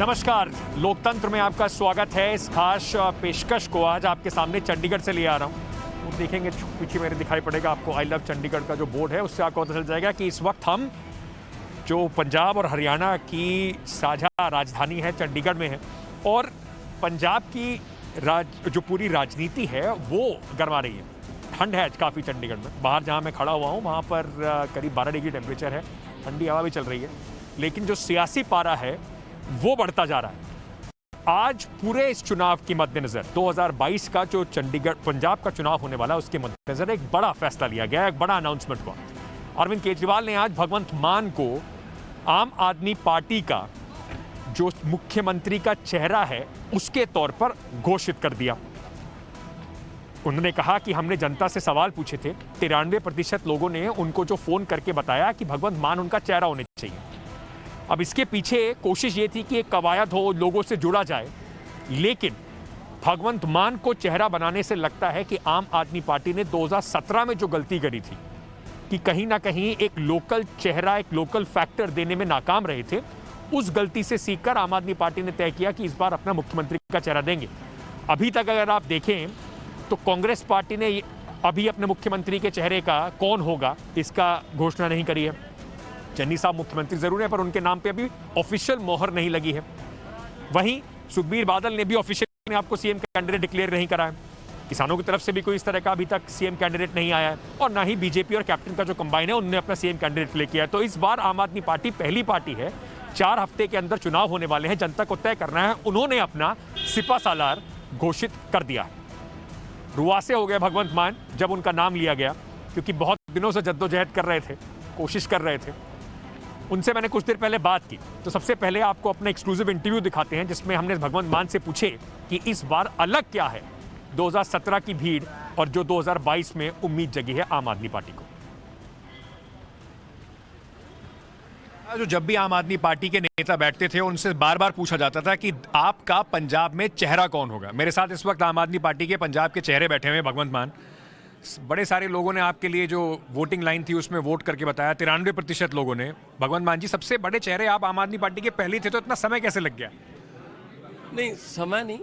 नमस्कार, लोकतंत्र में आपका स्वागत है। इस खास पेशकश को आज आपके सामने चंडीगढ़ से ले आ रहा हूँ। वो देखेंगे पीछे मेरे दिखाई पड़ेगा आपको आई लव चंडीगढ़ का जो बोर्ड है, उससे आपको पता चल जाएगा कि इस वक्त हम जो पंजाब और हरियाणा की साझा राजधानी है चंडीगढ़ में है। और पंजाब की जो पूरी राजनीति है वो गरमा रही है। ठंड है आज काफ़ी चंडीगढ़ में। बाहर जहाँ मैं खड़ा हुआ हूँ वहाँ पर करीब 12 डिग्री टेम्परेचर है, ठंडी हवा भी चल रही है। लेकिन जो सियासी पारा है वो बढ़ता जा रहा है। आज पूरे इस चुनाव के मद्देनजर 2022 का जो चंडीगढ़ पंजाब का चुनाव होने वाला है उसके मद्देनजर एक बड़ा फैसला लिया गया, एक बड़ा अनाउंसमेंट हुआ। अरविंद केजरीवाल ने आज भगवंत मान को आम आदमी पार्टी का जो मुख्यमंत्री का चेहरा है उसके तौर पर घोषित कर दिया। उन्होंने कहा कि हमने जनता से सवाल पूछे थे, 93% लोगों ने उनको जो फोन करके बताया कि भगवंत मान उनका चेहरा होना चाहिए। अब इसके पीछे कोशिश ये थी कि एक कवायद हो, लोगों से जुड़ा जाए। लेकिन भगवंत मान को चेहरा बनाने से लगता है कि आम आदमी पार्टी ने 2017 में जो गलती करी थी कि कहीं ना कहीं एक लोकल चेहरा, एक लोकल फैक्टर देने में नाकाम रहे थे, उस गलती से सीखकर आम आदमी पार्टी ने तय किया कि इस बार अपना मुख्यमंत्री का चेहरा देंगे। अभी तक अगर आप देखें तो कांग्रेस पार्टी ने अभी अपने मुख्यमंत्री के चेहरे का कौन होगा इसका घोषणा नहीं करी है। चन्नी साहब मुख्यमंत्री जरूर है पर उनके नाम पे अभी ऑफिशियल मोहर नहीं लगी है। वहीं सुखबीर बादल ने भी ऑफिशियल अपने आपको सीएम कैंडिडेट डिक्लेयर नहीं करा है। किसानों की तरफ से भी कोई इस तरह का अभी तक सीएम कैंडिडेट नहीं आया है और ना ही बीजेपी और कैप्टन का जो कंबाइन है उन्होंने अपना सीएम कैंडिडेट प्ले किया है। तो इस बार आम आदमी पार्टी पहली पार्टी है, 4 हफ्ते के अंदर चुनाव होने वाले हैं, जनता को तय करना है। उन्होंने अपना सिपा सालार घोषित कर दिया। रुआसे हो गए भगवंत मान जब उनका नाम लिया गया, क्योंकि बहुत दिनों से जद्दोजहद कर रहे थे, कोशिश कर रहे थे। उनसे मैंने कुछ देर पहले बात की, तो सबसे पहले आपको अपना एक्सक्लूसिव इंटरव्यू दिखाते हैं जिसमें हमने भगवंत मान से पूछे कि इस बार अलग क्या है 2017 की भीड़ और जो 2022 में उम्मीद जगी है आम आदमी पार्टी को। जो जब भी आम आदमी पार्टी के नेता बैठते थे उनसे बार बार पूछा जाता था कि आपका पंजाब में चेहरा कौन होगा। मेरे साथ इस वक्त आम आदमी पार्टी के पंजाब के चेहरे बैठे हुए भगवंत मान। बड़े सारे लोगों ने आपके लिए जो वोटिंग लाइन थी उसमें वोट करके बताया, 93% लोगों ने। भगवंत मान जी, सबसे बड़े चेहरे आप आम आदमी पार्टी के पहले थे, तो इतना समय कैसे लग गया? नहीं, समय नहीं,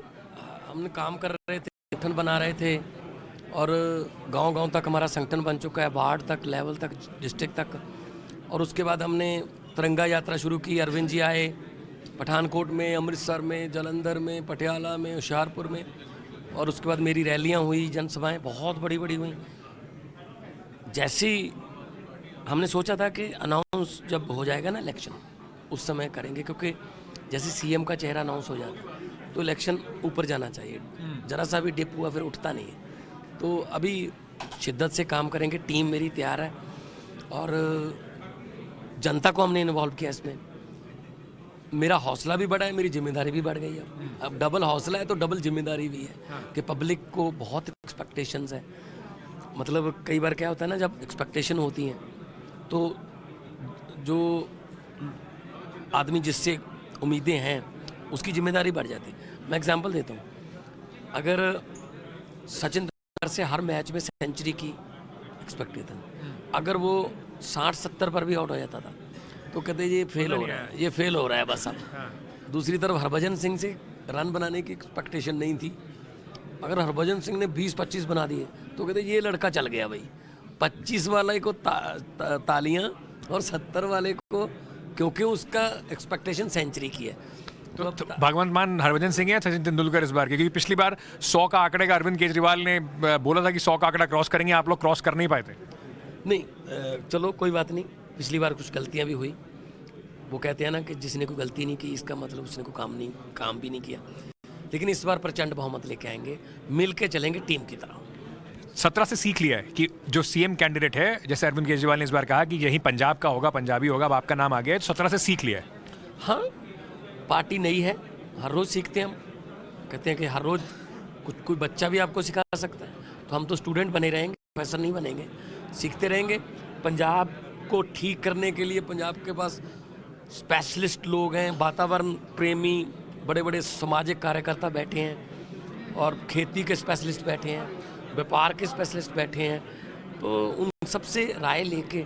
हमने काम कर रहे थे, संगठन बना रहे थे और गांव-गांव तक हमारा संगठन बन चुका है, वार्ड तक, लेवल तक, डिस्ट्रिक्ट तक। और उसके बाद हमने तिरंगा यात्रा शुरू की। अरविंद जी आए पठानकोट में, अमृतसर में, जालंधर में, पटियाला में, होशियारपुर में, और उसके बाद मेरी रैलियां हुई, जनसभाएं बहुत बड़ी बड़ी हुई। जैसे ही हमने सोचा था कि अनाउंस जब हो जाएगा ना इलेक्शन उस समय करेंगे, क्योंकि जैसे सीएम का चेहरा अनाउंस हो जाता है तो इलेक्शन ऊपर जाना चाहिए, ज़रा सा भी डिप हुआ फिर उठता नहीं है। तो अभी शिद्दत से काम करेंगे, टीम मेरी तैयार है और जनता को हमने इन्वॉल्व किया इसमें। मेरा हौसला भी बढ़ा है, मेरी जिम्मेदारी भी बढ़ गई है। अब डबल हौसला है तो डबल जिम्मेदारी भी है कि पब्लिक को बहुत एक्सपेक्टेशंस है। मतलब कई बार क्या होता है ना, जब एक्सपेक्टेशन होती हैं तो जो आदमी जिससे उम्मीदें हैं उसकी जिम्मेदारी बढ़ जाती है। मैं एग्जांपल देता हूँ, अगर सचिन तेंदुलकर से हर मैच में सेंचुरी की एक्सपेक्टेशन, अगर वो 60-70 पर भी आउट हो जाता था तो कहते ये फेल हो रहा है, ये फेल हो रहा है बस अब। दूसरी तरफ हरभजन सिंह से रन बनाने की एक्सपेक्टेशन नहीं थी, अगर हरभजन सिंह ने 20-25 बना दिए तो कहते ये लड़का चल गया भाई। 25 वाले को तालियां और 70 वाले को, क्योंकि उसका एक्सपेक्टेशन सेंचुरी की है। तो भगवंत मान हरभजन सिंह या सचिन तेंदुलकर इस बार के? क्योंकि पिछली बार 100 का आंकड़े का अरविंद केजरीवाल ने बोला था कि 100 का आंकड़ा क्रॉस करेंगे, आप लोग क्रॉस कर नहीं पाए थे। नहीं, चलो कोई बात नहीं, पिछली बार कुछ गलतियां भी हुई। वो कहते हैं ना कि जिसने कोई गलती नहीं की इसका मतलब उसने कोई काम भी नहीं किया। लेकिन इस बार प्रचंड बहुमत लेके आएंगे, मिल के चलेंगे टीम की तरह। 17 से सीख लिया है कि जो सीएम कैंडिडेट है, जैसे अरविंद केजरीवाल ने इस बार कहा कि यही पंजाब का होगा, पंजाबी होगा, अब आपका नाम आ गया है, 17 से सीख लिया है। हाँ, पार्टी नई है, हर रोज़ सीखते हैं हम। कहते हैं कि हर रोज़ कोई बच्चा भी आपको सिखा सकता है, तो हम तो स्टूडेंट बने रहेंगे, प्रोफेसर नहीं बनेंगे, सीखते रहेंगे। पंजाब को ठीक करने के लिए पंजाब के पास स्पेशलिस्ट लोग हैं, वातावरण प्रेमी बड़े बड़े सामाजिक कार्यकर्ता बैठे हैं और खेती के स्पेशलिस्ट बैठे हैं, व्यापार के स्पेशलिस्ट बैठे हैं। तो उन सबसे राय लेके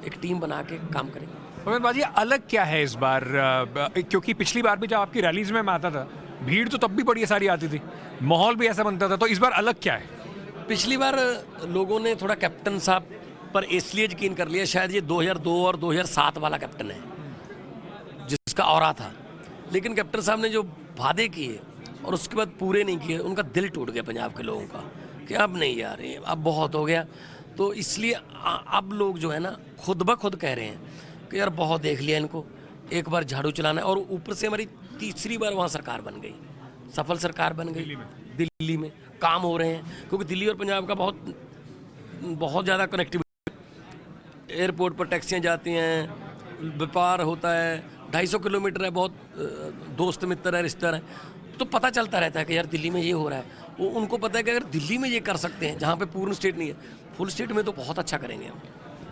एक टीम बना के काम करेंगे। भगवंत बाजी, अलग क्या है इस बार? क्योंकि पिछली बार भी जब आपकी रैलीज में मैं आता था, भीड़ तो तब भी बड़ी सारी आती थी, माहौल भी ऐसा बनता था, तो इस बार अलग क्या है? पिछली बार लोगों ने थोड़ा कैप्टन साहब पर इसलिए यकीन कर लिया, शायद ये 2002 और 2007 वाला कैप्टन है जिसका ऑरा था। लेकिन कैप्टन साहब ने जो वादे किए और उसके बाद पूरे नहीं किए, उनका दिल टूट गया पंजाब के लोगों का कि अब नहीं यार, ये अब बहुत हो गया। तो इसलिए अब लोग जो है ना खुद ब खुद कह रहे हैं कि यार बहुत देख लिया इनको, एक बार झाड़ू चलाना है। और ऊपर से हमारी तीसरी बार वहाँ सरकार बन गई, सफल सरकार बन गई दिल्ली में। काम हो रहे हैं क्योंकि दिल्ली और पंजाब का बहुत ज़्यादा कनेक्टिविटी, एयरपोर्ट पर टैक्सियाँ जाती हैं, व्यापार होता है, 250 किलोमीटर है, बहुत दोस्त मित्र है, रिश्तेदार हैं, तो पता चलता रहता है कि यार दिल्ली में ये हो रहा है। वो उनको पता है कि अगर दिल्ली में ये कर सकते हैं, जहाँ पे पूर्ण स्टेट नहीं है, फुल स्टेट में तो बहुत अच्छा करेंगे हम।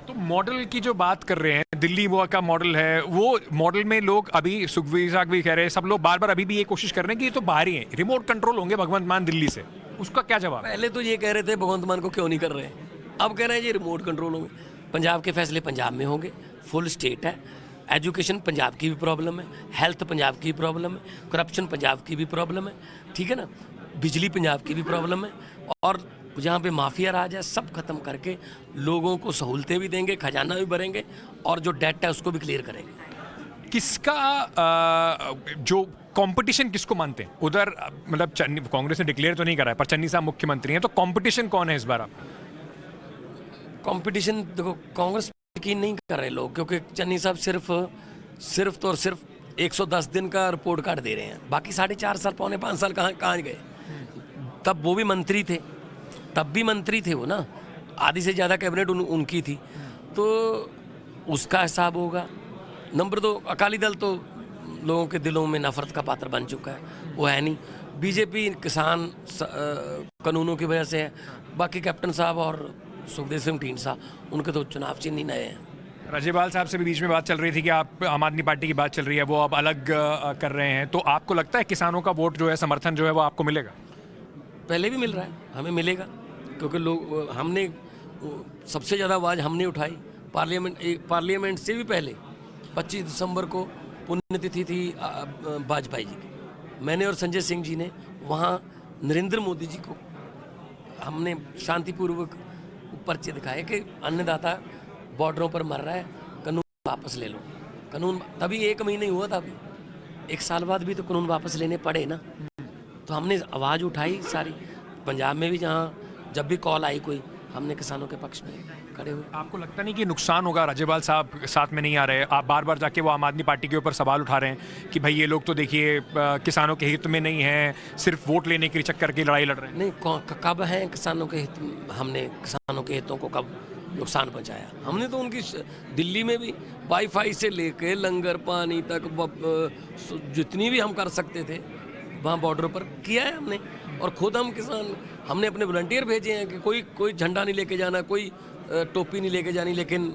तो मॉडल की जो बात कर रहे हैं, दिल्ली वो का मॉडल है, वो मॉडल में लोग अभी सुखबीर साहब भी कह रहे हैं, सब लोग बार बार अभी भी ये कोशिश कर रहे हैं कि ये तो बाहर ही है, रिमोट कंट्रोल होंगे भगवंत मान दिल्ली से। उसका क्या जवाब? पहले तो ये कह रहे थे भगवंत मान को क्यों नहीं कर रहे हैं, अब कह रहे हैं ये रिमोट कंट्रोल होंगे। पंजाब के फैसले पंजाब में होंगे, फुल स्टेट है। एजुकेशन पंजाब की भी प्रॉब्लम है, हेल्थ पंजाब की भी प्रॉब्लम है, करप्शन पंजाब की भी प्रॉब्लम है, ठीक है ना, बिजली पंजाब की भी प्रॉब्लम है। और जहाँ पे माफिया राज है सब खत्म करके लोगों को सहूलतें भी देंगे, खजाना भी भरेंगे और जो डेट है उसको भी क्लियर करेंगे। किसका जो कंपटीशन किसको मानते हैं उधर? मतलब कांग्रेस ने डिक्लेयर तो नहीं करा है, पर चन्नी साहब मुख्यमंत्री हैं, तो कंपटीशन कौन है इस बार? आप कंपटीशन देखो, कांग्रेस यकीन नहीं कर रहे लोग, क्योंकि चन्नी साहब सिर्फ तो और सिर्फ 110 दिन का रिपोर्ट कार्ड दे रहे हैं, बाकी 4.5 साल पौने 5 साल कहाँ गए? तब वो भी मंत्री थे, तब भी मंत्री थे वो ना, आधी से ज़्यादा कैबिनेट उनकी थी, तो उसका हिसाब होगा। नंबर 2, अकाली दल तो लोगों के दिलों में नफरत का पात्र बन चुका है, वो है नहीं। बीजेपी किसान कानूनों की वजह से है, बाकी कैप्टन साहब और सुखदेव सिंह ढींडसा उनके तो चुनाव चिन्ह ही नए हैं। राज्यपाल साहब से भी बीच में बात चल रही थी कि आप आम आदमी पार्टी की बात चल रही है, वो अब अलग कर रहे हैं, तो आपको लगता है किसानों का वोट जो है, समर्थन जो है, वो आपको मिलेगा? पहले भी मिल रहा है, हमें मिलेगा, क्योंकि लोग हमने सबसे ज़्यादा आवाज़ हमने उठाई पार्लियामेंट से भी पहले। 25 दिसंबर को पुण्यतिथि थी वाजपेयी जी की, मैंने और संजय सिंह जी ने वहाँ नरेंद्र मोदी जी को हमने शांतिपूर्वक पर्चे दिखाए कि अन्नदाता बॉर्डरों पर मर रहा है, कानून वापस ले लो। कानून तभी 1 महीने हुआ था, अभी 1 साल बाद भी तो कानून वापस लेने पड़े ना। तो हमने आवाज़ उठाई सारी, पंजाब में भी जहाँ जब भी कॉल आई कोई, हमने किसानों के पक्ष में खड़े हुए। आपको लगता नहीं कि नुकसान होगा? राज्यपाल साहब साथ में नहीं आ रहे, आप बार बार जाके वो आम आदमी पार्टी के ऊपर सवाल उठा रहे हैं कि भाई ये लोग तो देखिए किसानों के हित में नहीं हैं, सिर्फ वोट लेने के चक्कर की लड़ाई लड़ रहे हैं। नहीं, कब है किसानों के हित? हमने किसानों के हितों को कब नुकसान पहुंचाया? हमने तो उनकी दिल्ली में भी वाईफाई से लेके लंगर पानी तक जितनी भी हम कर सकते थे वहाँ बॉर्डर पर किया है हमने। और खुद हम किसान, हमने अपने वॉलंटियर भेजे हैं कि कोई झंडा नहीं लेके जाना, कोई टोपी नहीं लेके जानी, लेकिन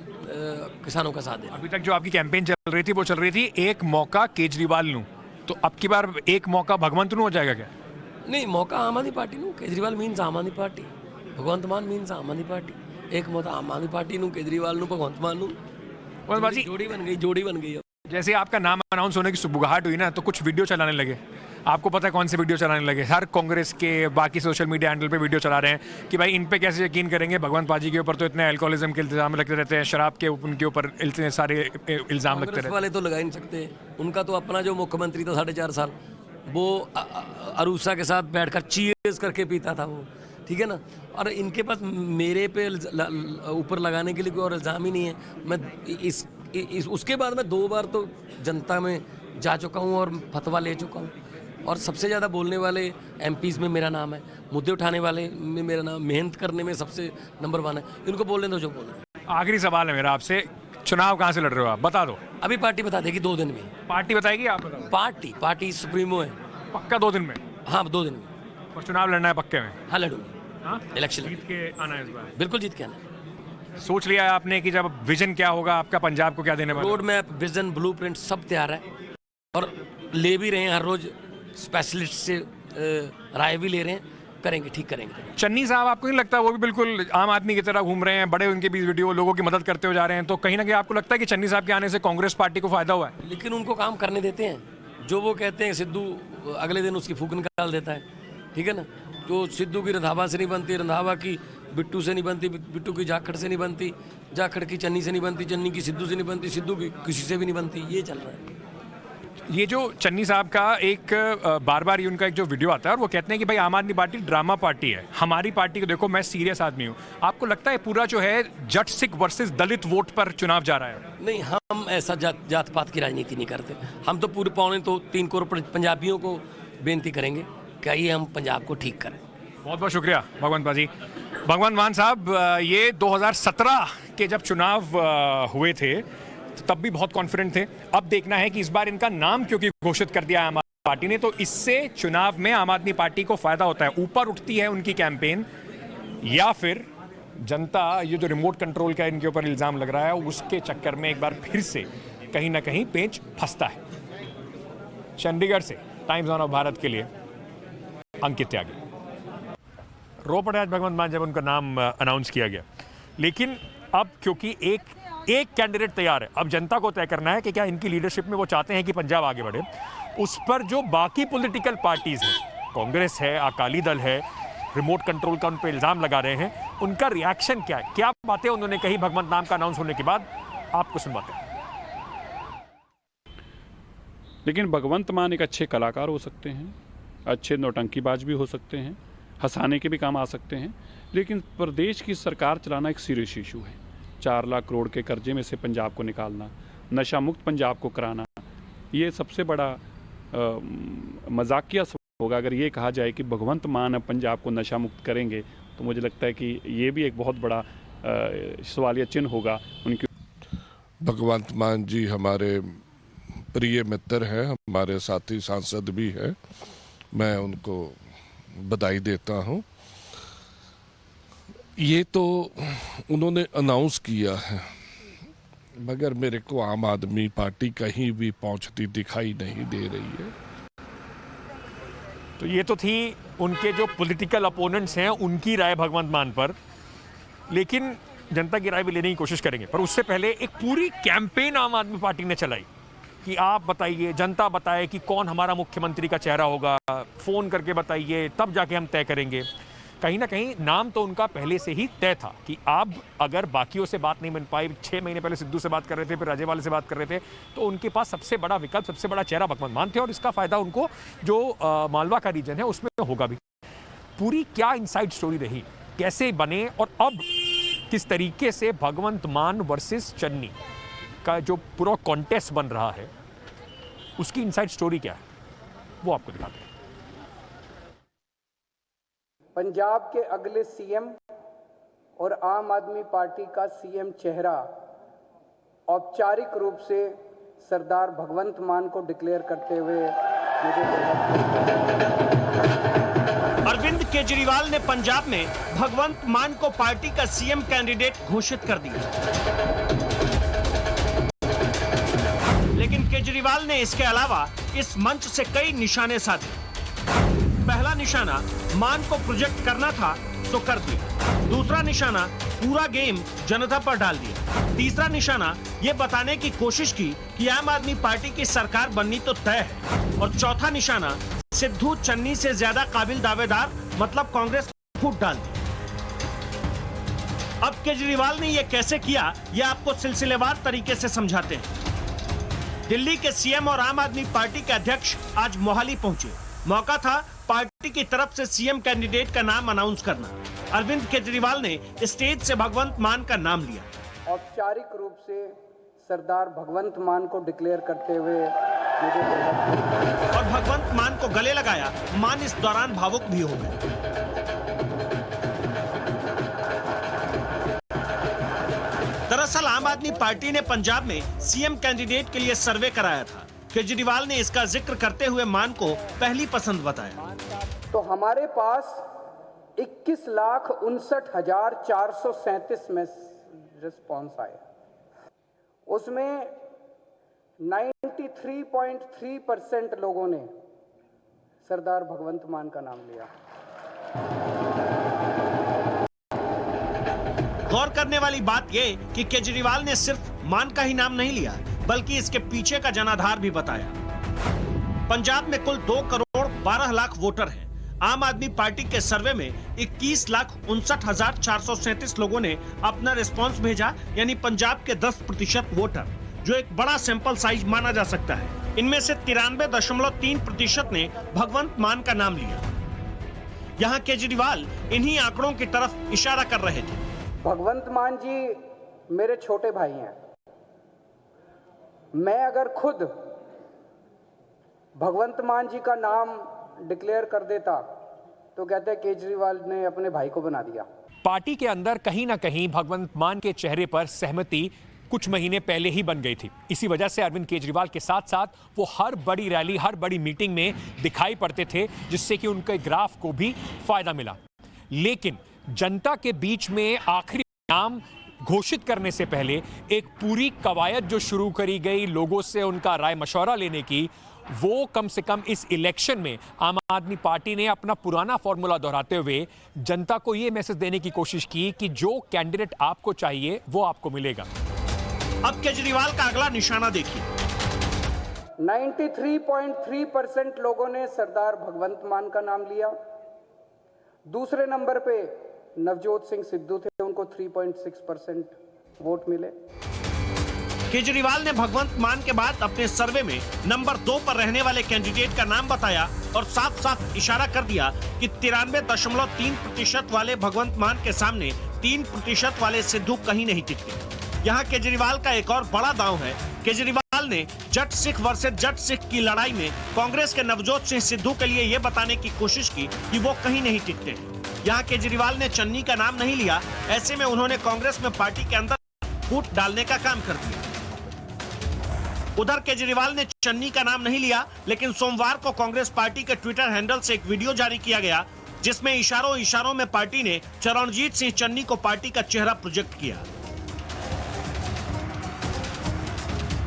किसानों का साथ देना। अभी तक जो आपकी कैंपेन चल रही थी वो चल रही थी एक मौका केजरीवाल नू, तो अब की बार एक मौका भगवंत नू हो जाएगा क्या? नहीं, मौका आम आदमी पार्टी नू, केजरीवाल मीन्स आम आदमी पार्टी, भगवंत मान मीन्स आम आदमी पार्टी। एक मौका आम आदमी पार्टी नू, केजरीवाल नू, भगवंत मान नू, जोड़ी बन गई। जैसे आपका नाम अनाउंस होने की सुबुगाहट हुई ना, तो कुछ वीडियो चलाने लगे, आपको पता है कौन से वीडियो चलाने लगे? हर कांग्रेस के बाकी सोशल मीडिया हैंडल पे वीडियो चला रहे हैं कि भाई इन पे कैसे यकीन करेंगे, भगवंत पाजी के ऊपर तो इतने अल्कोहलिज्म के इल्जाम लगते रहते हैं, शराब के उनके ऊपर इतने सारे इल्जाम लगते रहते हैं। वाले तो लगा ही नहीं सकते, उनका तो अपना जो मुख्यमंत्री था 4.5 साल, वो अरूसा के साथ बैठकर चीयर्स करके पीता था वो, ठीक है ना। और इनके पास मेरे पे ऊपर लगाने के लिए कोई और इल्ज़ाम ही नहीं है। मैं उसके बाद मैं 2 बार तो जनता में जा चुका हूँ और फतवा ले चुका हूँ, और सबसे ज़्यादा बोलने वाले एमपीज़ में मेरा नाम है, मुद्दे उठाने वाले में मेरा नाम, मेहनत करने में सबसे नंबर 1 है। इनको बोलने दो जो बोलना। आखिरी सवाल है मेरा आपसे, चुनाव कहाँ से लड़ रहे हो आप, बता दो। अभी पार्टी बता देगी 2 दिन में। पार्टी बताएगी, आप बताओ। पार्टी सुप्रीमो है। पक्का 2 दिन में? हाँ, 2 दिन में। और चुनाव लड़ना है पक्के में? हाँ, लड़ूंगी। हाँ, इलेक्शन जीत के आना है इस बार? बिल्कुल जीत के आना। सोच लिया है आपने कि जब विजन क्या होगा आपका, पंजाब को क्या देने वाला? रोड मैप, विजन, ब्लूप्रिंट सब तैयार है, और ले भी रहे हैं हर रोज, स्पेशलिस्ट से राय भी ले रहे हैं, करेंगे, ठीक करेंगे। चन्नी साहब, आपको नहीं लगता वो भी बिल्कुल आम आदमी की तरह घूम रहे हैं, बड़े उनके बीच वीडियो, लोगों की मदद करते हुए जा रहे हैं, तो कहीं ना कहीं आपको लगता है कि चन्नी साहब के आने से कांग्रेस पार्टी को फायदा हुआ है? लेकिन उनको काम करने देते हैं। जो वो कहते हैं सिद्धू अगले दिन उसकी फूक निकाल देता है, ठीक है ना। जो सिद्धू की रंधावा से नहीं बनती, रंधावा की बिट्टू से नहीं बनती, बिट्टू की जाखड़ से नहीं बनती, जाखड़ की चन्नी से नहीं बनती, चन्नी की सिद्धू से नहीं बनती, सिद्धू की किसी से भी नहीं बनती, ये चल रहा है। ये जो चन्नी साहब का एक बार बार ये उनका एक जो वीडियो आता है और वो कहते हैं कि भाई आम आदमी पार्टी ड्रामा पार्टी है, हमारी पार्टी को देखो, मैं सीरियस आदमी हूँ। आपको लगता है पूरा जो है जट सिख वर्सेस दलित वोट पर चुनाव जा रहा है? नहीं, हम ऐसा जात पात की राजनीति नहीं करते। हम तो पूरे 3 करोड़ पंजाबियों को बेनती करेंगे कि आइए हम पंजाब को ठीक करें। बहुत बहुत शुक्रिया भगवंत भाजी। भगवंत मान साहब, ये 2017 के जब चुनाव हुए थे तो तब भी बहुत कॉन्फिडेंट थे। अब देखना है कि इस बार इनका नाम क्योंकि घोषित कर दिया आम आदमी पार्टी ने, तो इससे चुनाव में आम आदमी पार्टी को फायदा होता है, ऊपर उठती है उनकी कैंपेन, या फिर जनता ये जो रिमोट कंट्रोल का इनके ऊपर इल्जाम लग रहा है उसके चक्कर में एक बार फिर से कहीं ना कहीं पेंच फंसता है। चंडीगढ़ से टाइम्स ऑफ भारत के लिए अंकित त्यागी। रो पड़े आज भगवंत मान जब उनका नाम अनाउंस किया गया, लेकिन अब क्योंकि एक कैंडिडेट तैयार है, अब जनता को तय करना है कि क्या इनकी लीडरशिप में वो चाहते हैं कि पंजाब आगे बढ़े। उस पर जो बाकी पॉलिटिकल पार्टीज हैं, कांग्रेस है, अकाली दल है, रिमोट कंट्रोल का उन पर इल्जाम लगा रहे हैं, उनका रिएक्शन क्या है, क्या बातें उन्होंने कही भगवंत नाम का अनाउंस होने के बाद, आपको सुनवाते हैं। लेकिन भगवंत मान एक अच्छे कलाकार हो सकते हैं, अच्छे नौटंकीबाज भी हो सकते हैं, हंसाने के भी काम आ सकते हैं, लेकिन प्रदेश की सरकार चलाना एक सीरियस इशू है। 4 लाख करोड़ के कर्जे में से पंजाब को निकालना, नशा मुक्त पंजाब को कराना, ये सबसे बड़ा मजाकिया होगा। अगर ये कहा जाए कि भगवंत मान अब पंजाब को नशा मुक्त करेंगे, तो मुझे लगता है कि ये भी एक बहुत बड़ा सवालिया चिन्ह होगा उनकी। भगवंत मान जी हमारे प्रिय मित्र हैं, हमारे साथी सांसद भी हैं, मैं उनको बधाई देता हूं। ये तो उन्होंने अनाउंस किया है, मगर मेरे को आम आदमी पार्टी कहीं भी पहुंचती दिखाई नहीं दे रही है। तो ये तो थी उनके जो पॉलिटिकल अपोनेंट्स हैं उनकी राय भगवंत मान पर, लेकिन जनता की राय भी लेने की कोशिश करेंगे। पर उससे पहले एक पूरी कैंपेन आम आदमी पार्टी ने चलाई कि आप बताइए, जनता बताए कि कौन हमारा मुख्यमंत्री का चेहरा होगा, फोन करके बताइए, तब जाके हम तय करेंगे। कहीं ना कहीं नाम तो उनका पहले से ही तय था कि अब अगर बाकियों से बात नहीं बन पाई, 6 महीने पहले सिद्धू से बात कर रहे थे, फिर राजेवाले से बात कर रहे थे, तो उनके पास सबसे बड़ा विकल्प, सबसे बड़ा चेहरा भगवंत मान थे, और इसका फायदा उनको जो मालवा का रीजन है उसमें होगा भी। पूरी क्या इनसाइड स्टोरी रही, कैसे बने, और अब किस तरीके से भगवंत मान वर्सेस चन्नी का जो पूरा कॉन्टेस्ट बन रहा है, उसकी इनसाइड स्टोरी क्या है, वो आपको दिखाते हैं। पंजाब के अगले सीएम और आम आदमी पार्टी का सीएम चेहरा औपचारिक रूप से सरदार भगवंत मान को डिक्लेयर करते हुए मुझे अरविंद केजरीवाल ने पंजाब में भगवंत मान को पार्टी का सीएम कैंडिडेट घोषित कर दिया, लेकिन केजरीवाल ने इसके अलावा इस मंच से कई निशाने साधे। पहला निशाना मान को प्रोजेक्ट करना था तो कर दिया, दूसरा निशाना पूरा गेम जनता पर डाल दिया, तीसरा निशाना ये बताने की कोशिश की कि आम आदमी पार्टी की सरकार बननी तो तय है, और चौथा निशाना सिद्धू चन्नी से ज्यादा काबिल दावेदार मतलब कांग्रेस फूट डाल दी। अब केजरीवाल ने यह कैसे किया, यह आपको सिलसिलेवार तरीके से समझाते हैं। दिल्ली के सीएम और आम आदमी पार्टी के अध्यक्ष आज मोहाली पहुंचे। मौका था पार्टी की तरफ से सीएम कैंडिडेट का नाम अनाउंस करना। अरविंद केजरीवाल ने स्टेज से भगवंत मान का नाम लिया। औपचारिक रूप से सरदार भगवंत मान को डिक्लेयर करते हुए मुझे और भगवंत मान को गले लगाया। मान इस दौरान भावुक भी हो गए। दरअसल आम आदमी पार्टी ने पंजाब में सीएम कैंडिडेट के लिए सर्वे कराया था। केजरीवाल ने इसका जिक्र करते हुए मान को पहली पसंद बताया। तो हमारे पास 21,59,437 में रिस्पॉन्स आए, उसमें 93.3% लोगों ने सरदार भगवंत मान का नाम लिया। गौर करने वाली बात यह कि केजरीवाल ने सिर्फ मान का ही नाम नहीं लिया, बल्कि इसके पीछे का जनाधार भी बताया। पंजाब में कुल 2 करोड़ 12 लाख वोटर हैं। आम आदमी पार्टी के सर्वे में 21,59,437 लोगों ने अपना रिस्पांस भेजा, यानी पंजाब के 10% वोटर, जो एक बड़ा सैंपल साइज माना जा सकता है। इनमें से 93.3% ने भगवंत मान का नाम लिया। यहाँ केजरीवाल इन्हीं आंकड़ों की तरफ इशारा कर रहे थे। भगवंत मान जी मेरे छोटे भाई हैं। मैं अगर खुद भगवंत मान जी का नाम डिक्लेयर कर देता तो कहते हैं केजरीवाल ने अपने भाई को बना दिया। पार्टी के अंदर कहीं ना कहीं भगवंत मान के चेहरे पर सहमति कुछ महीने पहले ही बन गई थी। इसी वजह से अरविंद केजरीवाल के साथ साथ वो हर बड़ी रैली, हर बड़ी मीटिंग में दिखाई पड़ते थे, जिससे कि उनके ग्राफ को भी फायदा मिला। लेकिन जनता के बीच में आखिरी नाम घोषित करने से पहले एक पूरी कवायद जो शुरू करी गई लोगों से उनका राय मशवरा लेने की, वो कम से कम इस इलेक्शन में आम आदमी पार्टी ने अपना पुराना फॉर्मूला दोहराते हुए जनता को ये मैसेज देने की कोशिश की कि जो कैंडिडेट आपको चाहिए वो आपको मिलेगा। अब केजरीवाल का अगला निशाना देखिए। 93.3% लोगों ने सरदार भगवंत मान का नाम लिया। दूसरे नंबर पे नवजोत सिंह सिद्धू थे, उनको 3.6% वोट मिले। केजरीवाल ने भगवंत मान के बाद अपने सर्वे में नंबर 2 पर रहने वाले कैंडिडेट का नाम बताया और साफ साफ इशारा कर दिया कि 93.3% वाले भगवंत मान के सामने 3% वाले सिद्धू कहीं नहीं टिकते। यहाँ केजरीवाल का एक और बड़ा दांव है। केजरीवाल ने जट सिख वर्सेस जट सिख की लड़ाई में कांग्रेस के नवजोत सिंह सिद्धू के लिए ये बताने की कोशिश की कि वो कहीं नहीं टिकते। यहाँ केजरीवाल ने चन्नी का नाम नहीं लिया। ऐसे में उन्होंने कांग्रेस में पार्टी के अंदर फूट डालने का काम कर दिया। उधर केजरीवाल ने चन्नी का नाम नहीं लिया, लेकिन सोमवार को कांग्रेस पार्टी के ट्विटर हैंडल से एक वीडियो जारी किया गया, जिसमें इशारों में पार्टी ने चरणजीत सिंह चन्नी को पार्टी का चेहरा प्रोजेक्ट किया।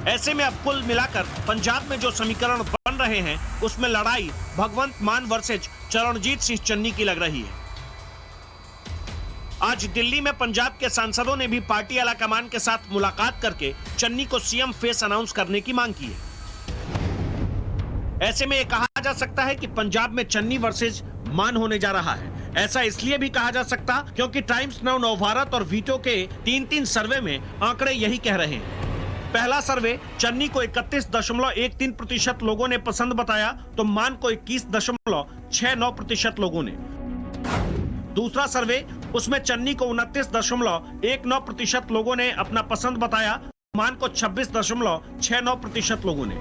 ऐसे में अब कुल मिलाकर पंजाब में जो समीकरण बन रहे हैं, उसमें लड़ाई भगवंत मान वर्सेज चरणजीत सिंह चन्नी की लग रही है। आज दिल्ली में पंजाब के सांसदों ने भी पार्टी आलाकमान के साथ मुलाकात करके चन्नी को सीएम फेस अनाउंस करने की मांग की है। ऐसे में यह कहा जा सकता है कि पंजाब में चन्नी वर्सेज मान होने जा रहा है। ऐसा इसलिए भी कहा जा सकता क्योंकि टाइम्स नाउ नवभारत और वीटो के 3 सर्वे में आंकड़े यही कह रहे हैं। पहला सर्वे चन्नी को 31.13% लोगों ने पसंद बताया, तो मान को 21.69% लोगों ने। दूसरा सर्वे, उसमें चन्नी को 29.19% लोगों ने अपना पसंद बताया, मान को 26.69% लोगों ने।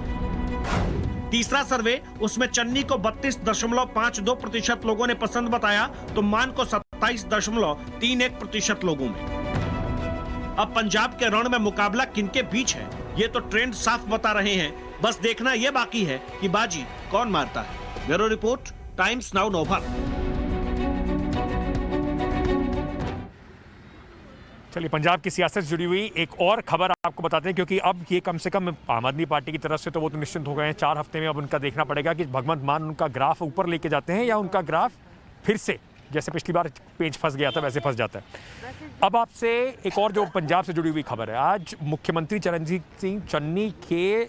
तीसरा सर्वे, उसमें चन्नी को 32.52% लोगों ने पसंद बताया, तो मान को 27.31% लोगों ने। अब पंजाब के रण में मुकाबला किनके बीच है, ये तो ट्रेंड साफ बता रहे हैं। बस देखना यह बाकी है कि बाजी कौन मारता है। Bureau report, times now Navbharat. चलिए, पंजाब की सियासत से जुड़ी हुई एक और खबर आपको बताते हैं, क्योंकि अब ये कम से कम आम आदमी पार्टी की तरफ से तो वो तो निश्चिंत हो गए हैं। 4 हफ्ते में अब उनका देखना पड़ेगा कि भगवंत मान उनका ग्राफ ऊपर लेके जाते हैं या उनका ग्राफ फिर से जैसे पिछली बार पेज फंस गया था वैसे फंस जाता है। अब आपसे एक और जो पंजाब से जुड़ी हुई खबर है, आज मुख्यमंत्री चरणजीत सिंह चन्नी के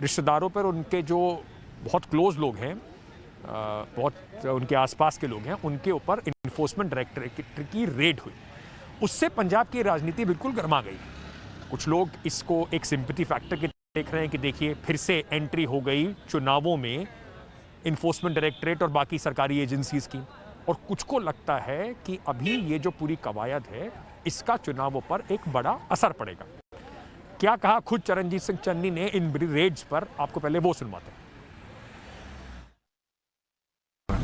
रिश्तेदारों पर, उनके जो बहुत क्लोज लोग हैं, बहुत उनके आसपास के लोग हैं, उनके ऊपर इन्फोर्समेंट डायरेक्टरेट की रेड हुई। उससे पंजाब की राजनीति बिल्कुल गर्मा गई। कुछ लोग इसको एक सिंपैथी फैक्टर के देख रहे हैं कि देखिए फिर से एंट्री हो गई चुनावों में इन्फोर्समेंट डायरेक्टरेट और बाकी सरकारी एजेंसीज की, और कुछ को लगता है कि अभी ये जो पूरी कवायद है इसका चुनावों पर एक बड़ा असर पड़ेगा। क्या कहा खुद चरणजीत सिंह चन्नी ने इन रेड्स पर, आपको पहले वो सुनवाते हैं।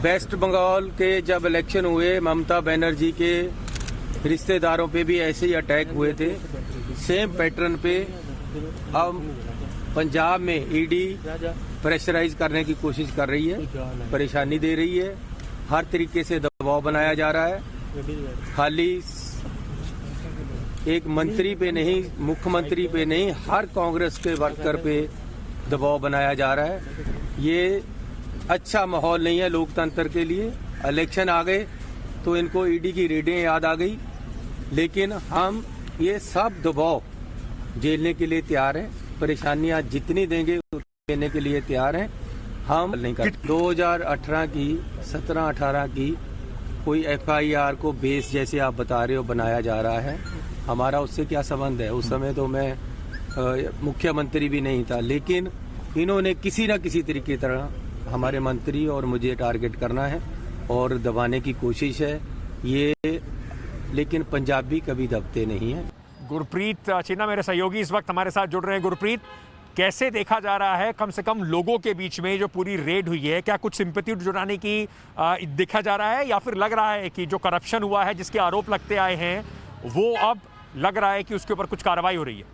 वेस्ट बंगाल के जब इलेक्शन हुए, ममता बनर्जी के रिश्तेदारों पे भी ऐसे ही अटैक हुए थे, सेम पैटर्न पे अब पंजाब में ईडी प्रेशराइज करने की कोशिश कर रही है, परेशानी दे रही है, हर तरीके से दबाव बनाया जा रहा है। खाली एक मंत्री पे नहीं, मुख्यमंत्री पे नहीं, हर कांग्रेस के वर्कर पे दबाव बनाया जा रहा है। ये अच्छा माहौल नहीं है लोकतंत्र के लिए। इलेक्शन आ गए, तो इनको ईडी की रेडें याद आ गई। लेकिन हम ये सब दबाव झेलने के लिए तैयार हैं, परेशानियां जितनी देंगे उतनी देने के लिए तैयार हैं। हम नहीं कर 2018 की 17-18 की कोई FIR को बेस जैसे आप बता रहे हो बनाया जा रहा है, हमारा उससे क्या संबंध है। उस समय तो मैं मुख्यमंत्री भी नहीं था, लेकिन इन्होंने किसी न किसी तरीके तरह हमारे मंत्री और मुझे टारगेट करना है और दबाने की कोशिश है ये, लेकिन पंजाबी कभी दबते नहीं हैं। गुरप्रीत चिन्ना मेरे सहयोगी इस वक्त हमारे साथ जुड़ रहे हैं। गुरप्रीत, कैसे देखा जा रहा है कम से कम लोगों के बीच में जो पूरी रेड हुई है, क्या कुछ सिंपैथी जुटाने की देखा जा रहा है, या फिर लग रहा है कि जो करप्शन हुआ है जिसके आरोप लगते आए हैं वो अब लग रहा है कि उसके ऊपर कुछ कार्रवाई हो रही है?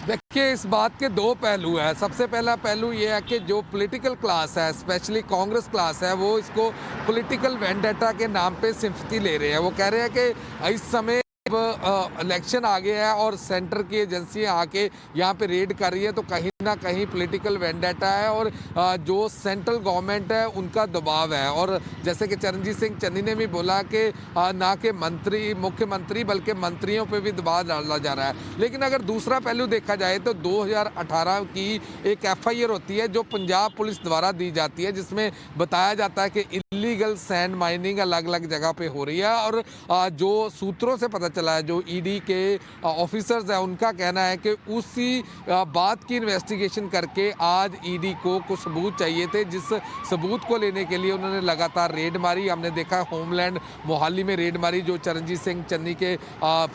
देखिए, इस बात के दो पहलू हैं। सबसे पहला पहलू ये है कि जो पॉलिटिकल क्लास है, स्पेशली कांग्रेस क्लास है, वो इसको पॉलिटिकल वेंडेटा के नाम पे सिंपैथी ले रहे हैं। वो कह रहे हैं कि इस समय इलेक्शन आ गया है और सेंटर की एजेंसियां आके यहाँ पे रेड कर रही है, तो कहीं ना कहीं पॉलिटिकल वेंडेटा है और जो सेंट्रल गवर्नमेंट है उनका दबाव है। और जैसे कि चरणजीत सिंह चन्नी ने भी बोला कि ना कि मुख्यमंत्री बल्कि मंत्रियों पे भी दबाव डाला जा रहा है। लेकिन अगर दूसरा पहलू देखा जाए तो 2018 की एक FIR होती है जो पंजाब पुलिस द्वारा दी जाती है, जिसमें बताया जाता है कि इलीगल सैंड माइनिंग अलग अलग जगह पे हो रही है। और जो सूत्रों से पता चला है, जो ED के ऑफिसर्स हैं, उनका कहना है कि उसी बात की इन्वेस्टिगेशन करके आज ED को कुछ सबूत चाहिए थे, जिस सबूत को लेने के लिए उन्होंने लगातार रेड मारी। हमने देखा होमलैंड मोहाली में रेड मारी, जो चरणजीत सिंह चन्नी के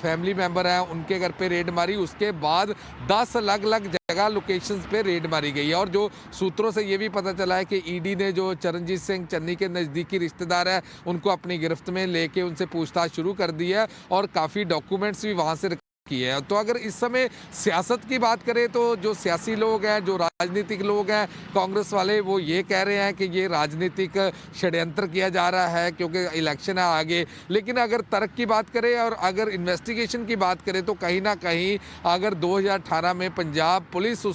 फैमिली मेंबर हैं उनके घर पे रेड मारी। उसके बाद 10 अलग अलग जगह लोकेशंस पे रेड मारी गई है। और जो सूत्रों से ये भी पता चला है कि ED ने जो चरणजीत सिंह चन्नी के नज़दीकी रिश्तेदार हैं उनको अपनी गिरफ्त में लेके उनसे पूछताछ शुरू कर दी है और काफ़ी डॉक्यूमेंट्स भी वहाँ से की है। तो अगर इस समय सियासत की बात करें तो जो सियासी लोग हैं, जो राजनीतिक लोग हैं कांग्रेस वाले, वो ये कह रहे हैं कि ये राजनीतिक षड्यंत्र किया जा रहा है क्योंकि इलेक्शन है आगे। लेकिन अगर तर्क की बात करें और अगर इन्वेस्टिगेशन की बात करें तो कहीं ना कहीं अगर 2018 में पंजाब पुलिस उस